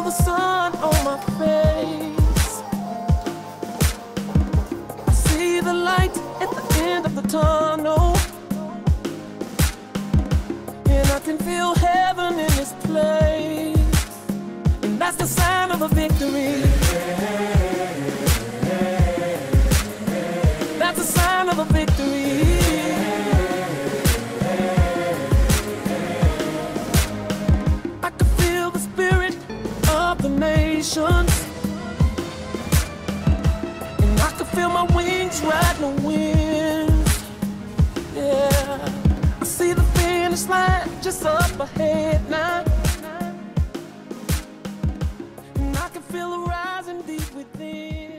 the sun on my face. I see the light at the end of the tunnel, and I can feel heaven in this place. And that's the sign of a victory. That's a sign of a victory. I can feel the spirit of the nations, and I can feel my wings riding the wind. Yeah, I see the finish line just up ahead now, and I can feel it rising deep within.